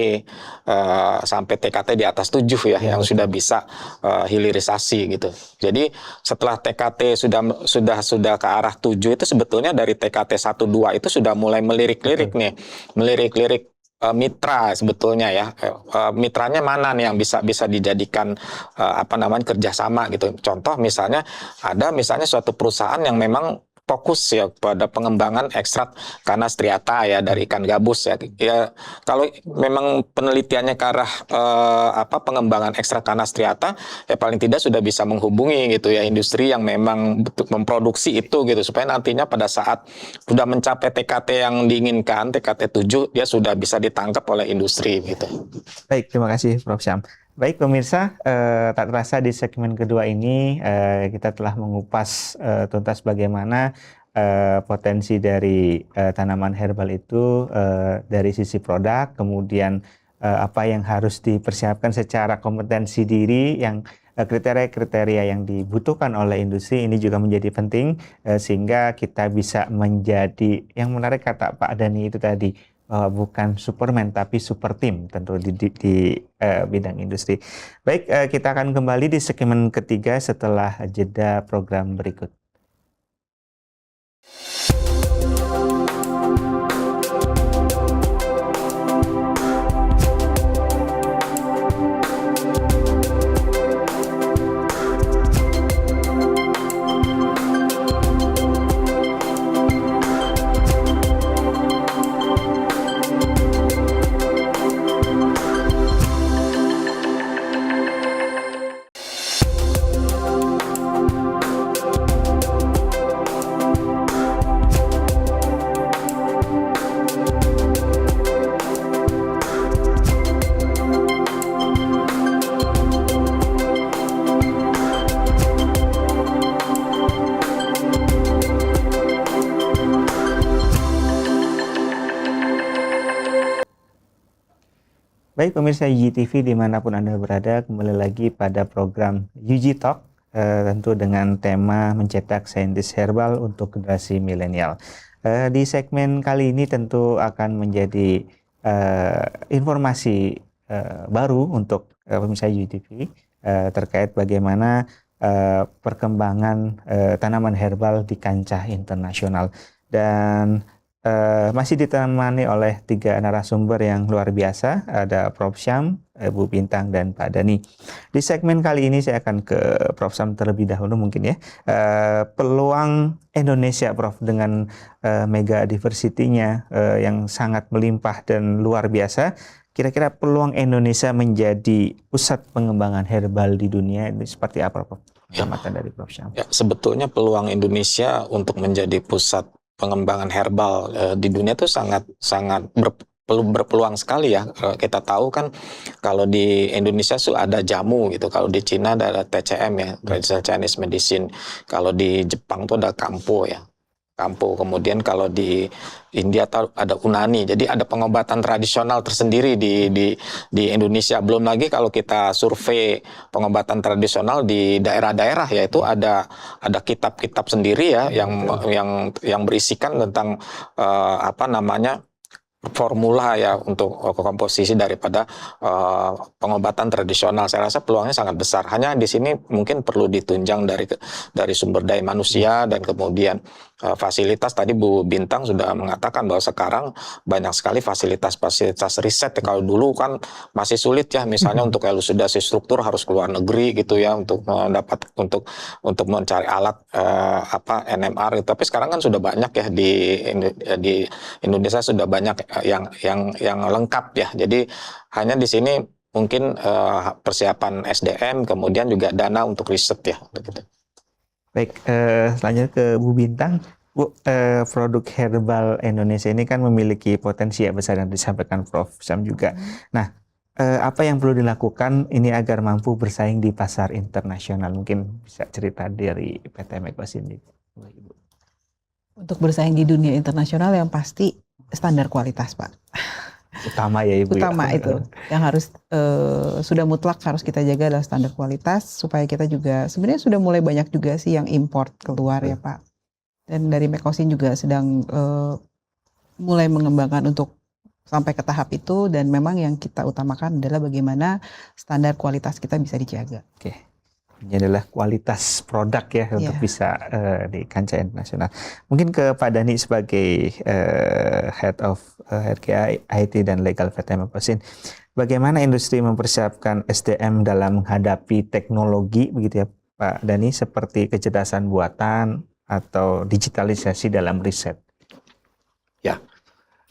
sampai TKT di atas 7 ya, yang sudah bisa hilirisasi gitu. Jadi setelah TKT sudah ke arah 7 itu sebetulnya dari TKT 1 2 itu sudah mulai melirik-lirik nih. Melirik-lirik mitra sebetulnya ya, mitranya mana nih yang bisa dijadikan kerjasama gitu. Contoh misalnya ada suatu perusahaan yang memang fokus ya pada pengembangan ekstrak Canas striata ya dari ikan gabus ya. Ya kalau memang penelitiannya ke arah pengembangan ekstrak Canas striata ya paling tidak sudah bisa menghubungi gitu ya industri yang memang memproduksi itu gitu supaya nantinya pada saat sudah mencapai TKT yang diinginkan, TKT 7 dia sudah bisa ditangkap oleh industri gitu. Baik, terima kasih Prof. Syam. Baik pemirsa, tak terasa di segmen kedua ini kita telah mengupas tuntas bagaimana potensi dari tanaman herbal itu dari sisi produk, kemudian apa yang harus dipersiapkan secara kompetensi diri, yang kriteria-kriteria yang dibutuhkan oleh industri ini juga menjadi penting sehingga kita bisa menjadi, yang menarik kata Pak Dhani itu tadi, bukan Superman tapi super team tentu di bidang industri. Baik, kita akan kembali di segmen ketiga setelah jeda program berikut. Baik pemirsa UG TV dimanapun Anda berada, kembali lagi pada program UG Talk, tentu dengan tema mencetak saintis herbal untuk generasi milenial. Di segmen kali ini tentu akan menjadi informasi baru untuk pemirsa UG TV terkait bagaimana perkembangan tanaman herbal di kancah internasional. Dan masih ditemani oleh 3 narasumber yang luar biasa, ada Prof. Syam, Bu Bintang, dan Pak Dhani. Di segmen kali ini saya akan ke Prof. Syam terlebih dahulu mungkin ya. Peluang Indonesia, Prof, dengan mega diversity-nya yang sangat melimpah dan luar biasa. Kira-kira peluang Indonesia menjadi pusat pengembangan herbal di dunia ini seperti apa, Prof? Pengamatan dari Prof. Syam. Ya, sebetulnya peluang Indonesia untuk menjadi pusat pengembangan herbal di dunia itu sangat berpeluang sekali ya. Kita tahu kan kalau di Indonesia ada jamu gitu, kalau di Cina ada TCM ya, Traditional Chinese Medicine, kalau di Jepang tuh ada Kampo ya, kemudian kalau di India ada Unani, jadi ada pengobatan tradisional tersendiri di Indonesia. Belum lagi kalau kita survei pengobatan tradisional di daerah-daerah ya, itu ada kitab-kitab sendiri ya yang berisikan tentang formula ya untuk komposisi daripada pengobatan tradisional. Saya rasa peluangnya sangat besar. Hanya di sini mungkin perlu ditunjang dari sumber daya manusia dan kemudian fasilitas. Tadi Bu Bintang sudah mengatakan bahwa sekarang banyak sekali fasilitas riset. Kalau dulu kan masih sulit ya, misalnya untuk elusidasi struktur harus keluar negeri gitu ya untuk mendapat untuk mencari alat NMR. Tapi sekarang kan sudah banyak ya di Indonesia sudah banyak yang lengkap ya. Jadi hanya di sini mungkin persiapan SDM, kemudian juga dana untuk riset ya. Gitu. Baik, selanjutnya ke Bu Bintang. Bu, produk herbal Indonesia ini kan memiliki potensi yang besar yang disampaikan Prof. Syam juga. Nah, apa yang perlu dilakukan ini agar mampu bersaing di pasar internasional? Mungkin bisa cerita dari PT Mekos ini. Untuk bersaing di dunia internasional yang pasti standar kualitas, Pak. Utama ya Ibu. Utama ya. itu yang harus sudah mutlak harus kita jaga adalah standar kualitas supaya kita juga sebenarnya sudah mulai banyak juga sih yang import keluar ya Pak. Dan dari Mekosin juga sedang mulai mengembangkan untuk sampai ke tahap itu dan memang yang kita utamakan adalah bagaimana standar kualitas kita bisa dijaga. Oke. Ini adalah kualitas produk ya untuk bisa di kancah internasional. Mungkin ke Pak Dhani sebagai Head of RKI, IT dan Legal PT Mekosin, bagaimana industri mempersiapkan SDM dalam menghadapi teknologi begitu ya Pak Dhani, seperti kecerdasan buatan atau digitalisasi dalam riset? Ya,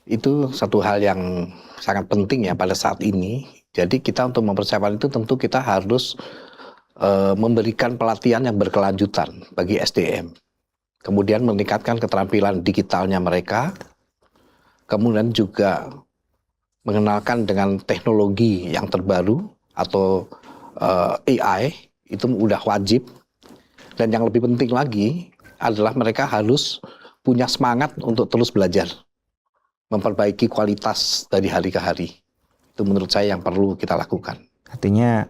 itu satu hal yang sangat penting ya pada saat ini. Jadi kita untuk mempersiapkan itu tentu kita harus memberikan pelatihan yang berkelanjutan bagi SDM. Kemudian meningkatkan keterampilan digitalnya mereka. Kemudian juga mengenalkan dengan teknologi yang terbaru atau AI, itu udah wajib. Dan yang lebih penting lagi adalah mereka harus punya semangat untuk terus belajar. Memperbaiki kualitas dari hari ke hari. Itu menurut saya yang perlu kita lakukan. Artinya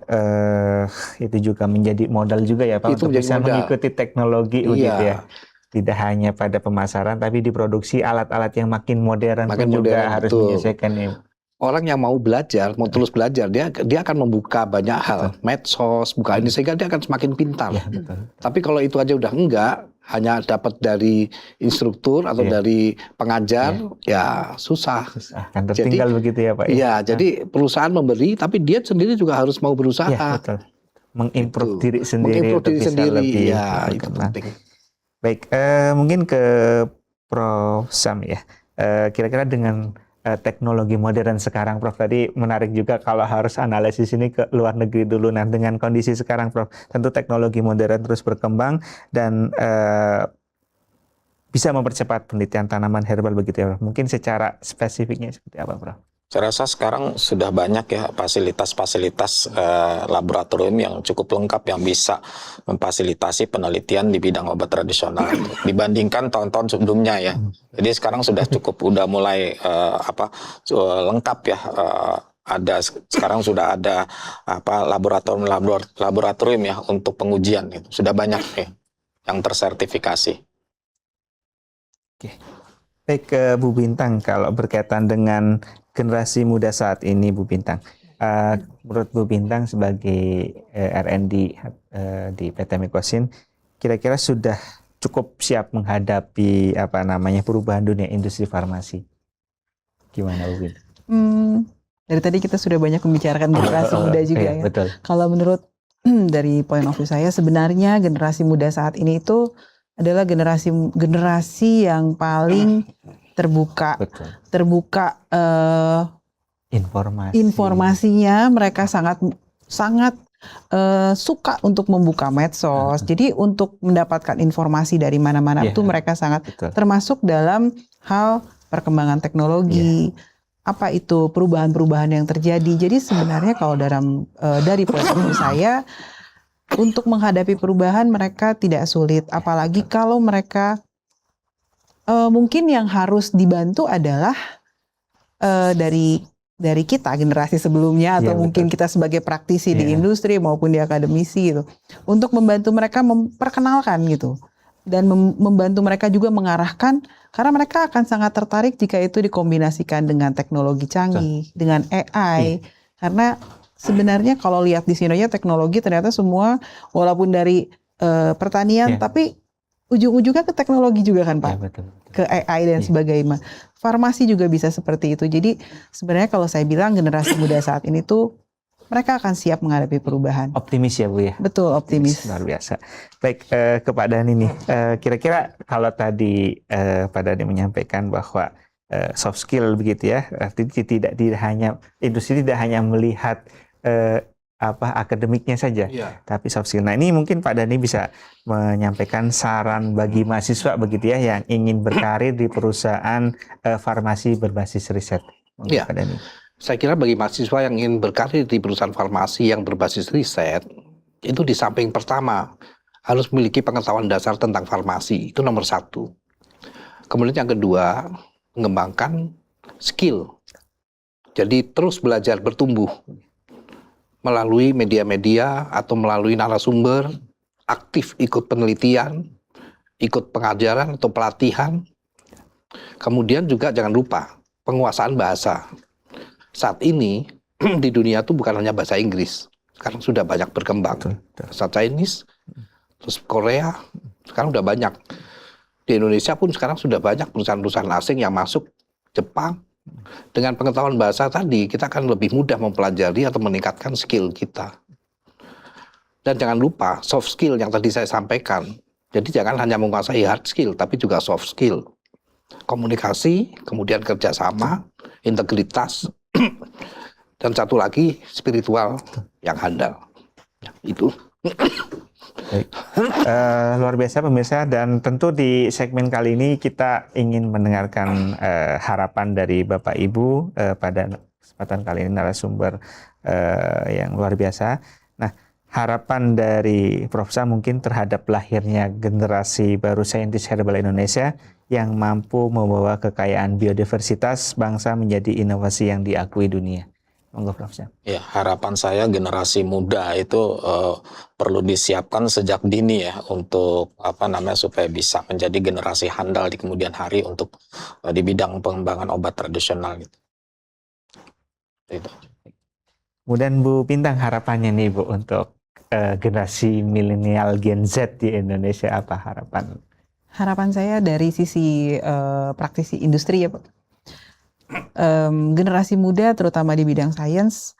itu juga menjadi modal juga ya Pak, Itu untuk bisa modal. mengikuti teknologi begitu ya. Tidak hanya pada pemasaran tapi diproduksi alat-alat yang makin modern Makin pun juga modern, harus betul. menyesuaikan ya. Orang yang mau belajar, mau terus belajar, dia akan membuka banyak hal, medsos, buka ini sehingga dia akan semakin pintar. Ya, betul. Tapi kalau itu aja udah enggak, hanya dapat dari instruktur atau dari pengajar, ya susah. Akan tertinggal begitu ya Pak. Iya, jadi perusahaan memberi, tapi dia sendiri juga harus mau berusaha. Ya, betul. Mengimprove Itu. diri sendiri Mengimprove untuk diri bisa sendiri, lebih ya itu berkembang. penting. Baik, mungkin ke Prof. Sam ya. Kira-kira dengan teknologi modern sekarang, Prof, tadi menarik juga kalau harus analisis ini ke luar negeri dulu. Nah, dengan kondisi sekarang, Prof, tentu teknologi modern terus berkembang dan bisa mempercepat penelitian tanaman herbal begitu ya, Prof. Mungkin secara spesifiknya seperti apa, Prof? Saya rasa sekarang sudah banyak ya fasilitas-fasilitas laboratorium yang cukup lengkap yang bisa memfasilitasi penelitian di bidang obat tradisional dibandingkan tahun-tahun sebelumnya ya. Jadi sekarang sudah udah mulai lengkap ya. Sekarang sudah ada laboratorium ya untuk pengujian gitu. Sudah banyak ya yang tersertifikasi. Oke. Baik, ke Bu Bintang, kalau berkaitan dengan generasi muda saat ini, Bu Bintang, menurut Bu Bintang sebagai R&D di PT Mekosin, kira-kira sudah cukup siap menghadapi perubahan dunia industri farmasi? Gimana Bu Bintang? Dari tadi kita sudah banyak membicarakan generasi muda juga ya. Betul. Kalau menurut dari point of view saya, sebenarnya generasi muda saat ini itu adalah generasi yang paling terbuka. Betul. Terbuka informasinya, mereka sangat suka untuk membuka medsos. Jadi untuk mendapatkan informasi dari mana-mana itu mereka sangat termasuk dalam hal perkembangan teknologi. Apa itu perubahan-perubahan yang terjadi. Jadi sebenarnya kalau dari point of view saya, untuk menghadapi perubahan mereka tidak sulit, apalagi kalau mereka mungkin yang harus dibantu adalah dari kita generasi sebelumnya atau mungkin kita sebagai praktisi di industri maupun di akademisi gitu, untuk membantu mereka memperkenalkan gitu dan membantu mereka juga mengarahkan, karena mereka akan sangat tertarik jika itu dikombinasikan dengan teknologi canggih, dengan AI, karena sebenarnya kalau lihat di sini aja teknologi ternyata semua walaupun dari pertanian tapi ujung-ujungnya ke teknologi juga kan Pak, ke AI dan sebagainya. Farmasi juga bisa seperti itu. Jadi sebenarnya kalau saya bilang generasi muda saat ini tuh mereka akan siap menghadapi perubahan. Optimis ya Bu ya? Betul, optimis. Luar biasa. Baik, ke Pak Dhani nih, kira-kira kalau tadi Pak Dhani menyampaikan bahwa soft skill begitu ya, industri tidak hanya melihat akademiknya saja, tapi soft skill. Nah ini mungkin Pak Dhani bisa menyampaikan saran bagi mahasiswa begitu ya yang ingin berkarir di perusahaan farmasi berbasis riset. Iya. Pak Dhani. Saya kira bagi mahasiswa yang ingin berkarir di perusahaan farmasi yang berbasis riset, itu di samping pertama harus memiliki pengetahuan dasar tentang farmasi, itu nomor satu. Kemudian yang kedua, mengembangkan skill Jadi terus belajar bertumbuh melalui media-media atau melalui narasumber, aktif ikut penelitian, ikut pengajaran atau pelatihan. Kemudian juga jangan lupa penguasaan bahasa. Saat ini di dunia itu bukan hanya bahasa Inggris, sekarang sudah banyak berkembang. Bahasa Chinese, terus Korea, sekarang udah banyak. Di Indonesia pun sekarang sudah banyak perusahaan-perusahaan asing yang masuk, Jepang. Dengan pengetahuan bahasa tadi, kita akan lebih mudah mempelajari atau meningkatkan skill kita. Dan jangan lupa soft skill yang tadi saya sampaikan. Jadi jangan hanya menguasai hard skill, tapi juga soft skill. Komunikasi, kemudian kerjasama, integritas, dan satu lagi spiritual yang handal. Itu. Baik. Luar biasa pemirsa, dan tentu di segmen kali ini kita ingin mendengarkan harapan dari Bapak Ibu pada kesempatan kali ini, narasumber yang luar biasa. Nah, harapan dari Prof. Sam mungkin terhadap lahirnya generasi baru saintis herbal Indonesia yang mampu membawa kekayaan biodiversitas bangsa menjadi inovasi yang diakui dunia. Monggo Prof. Sam. Ya, harapan saya generasi muda itu perlu disiapkan sejak dini ya untuk supaya bisa menjadi generasi handal di kemudian hari untuk di bidang pengembangan obat tradisional gitu. Itu. Kemudian Bu Bintang, harapannya nih Bu untuk generasi milenial Gen Z di Indonesia, apa harapan? Harapan saya dari sisi praktisi industri ya Pak. Generasi muda terutama di bidang sains,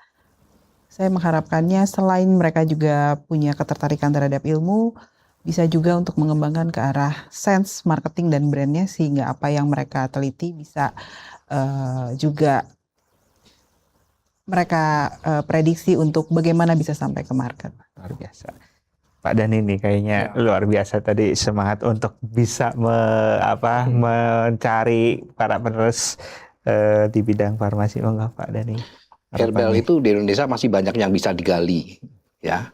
saya mengharapkannya selain mereka juga punya ketertarikan terhadap ilmu, bisa juga untuk mengembangkan ke arah sense, marketing, dan brandnya, sehingga apa yang mereka teliti bisa juga mereka prediksi untuk bagaimana bisa sampai ke market. Luar biasa. Pak Dhani ini kayaknya luar biasa tadi, semangat untuk bisa mencari para penerus di bidang farmasi. Monggo Pak Dhani. Herbal itu di Indonesia masih banyak yang bisa digali, ya.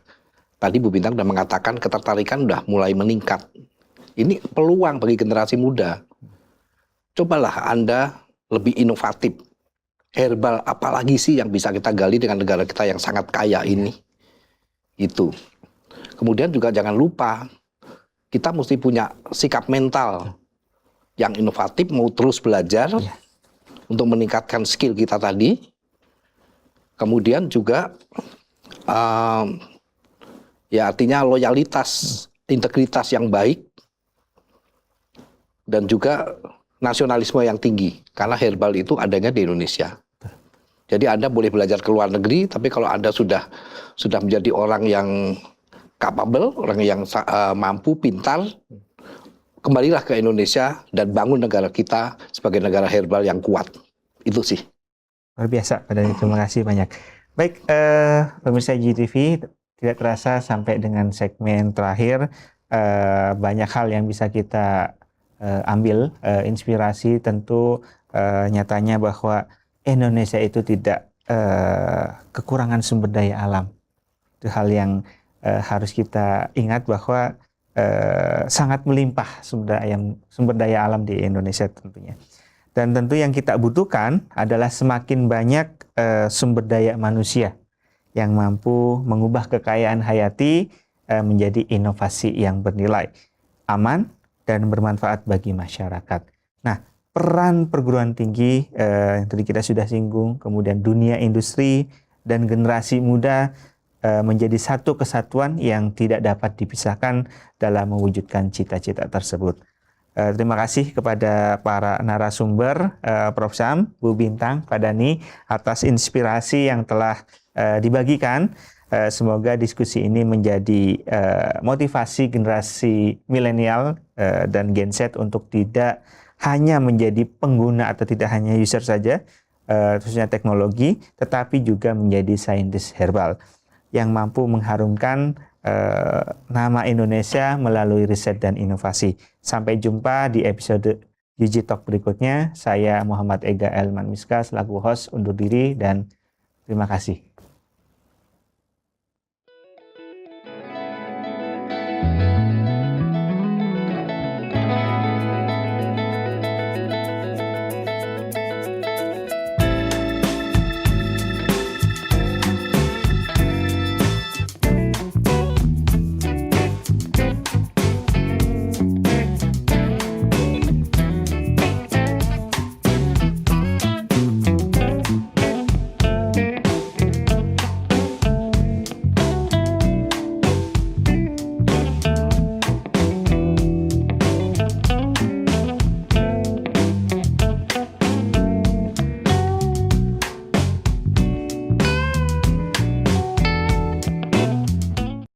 Tadi Bu Bintang sudah mengatakan ketertarikan sudah mulai meningkat. Ini peluang bagi generasi muda. Cobalah Anda lebih inovatif. Herbal apalagi sih yang bisa kita gali dengan negara kita yang sangat kaya ini? Itu. Kemudian juga jangan lupa kita mesti punya sikap mental yang inovatif, mau terus belajar. Untuk meningkatkan skill kita tadi. Kemudian juga artinya loyalitas, integritas yang baik, dan juga nasionalisme yang tinggi, karena herbal itu adanya di Indonesia. Jadi Anda boleh belajar ke luar negeri, tapi kalau Anda sudah menjadi orang yang capable, orang yang mampu, pintar, kembalilah ke Indonesia dan bangun negara kita sebagai negara herbal yang kuat. Itu sih. Luar biasa, Pak Dhani. Terima kasih banyak. Baik, pemirsa GTV, tidak terasa sampai dengan segmen terakhir. Banyak hal yang bisa kita ambil, inspirasi tentu nyatanya bahwa Indonesia itu tidak kekurangan sumber daya alam. Itu hal yang harus kita ingat bahwa sangat melimpah sumber daya alam di Indonesia tentunya. Dan tentu yang kita butuhkan adalah semakin banyak sumber daya manusia yang mampu mengubah kekayaan hayati menjadi inovasi yang bernilai, aman, dan bermanfaat bagi masyarakat. Nah, peran perguruan tinggi yang tadi kita sudah singgung, kemudian dunia industri dan generasi muda menjadi satu kesatuan yang tidak dapat dipisahkan dalam mewujudkan cita-cita tersebut. Terima kasih kepada para narasumber, Prof. Sam, Bu Bintang, Pak Dhani, atas inspirasi yang telah dibagikan. Semoga diskusi ini menjadi motivasi generasi milenial dan Gen Z untuk tidak hanya menjadi pengguna atau tidak hanya user saja, khususnya teknologi, tetapi juga menjadi saintis herbal yang mampu mengharumkan nama Indonesia melalui riset dan inovasi. Sampai jumpa di episode Gigi Talk berikutnya. Saya Muhammad Ega Elman Miska selaku host undur diri dan terima kasih.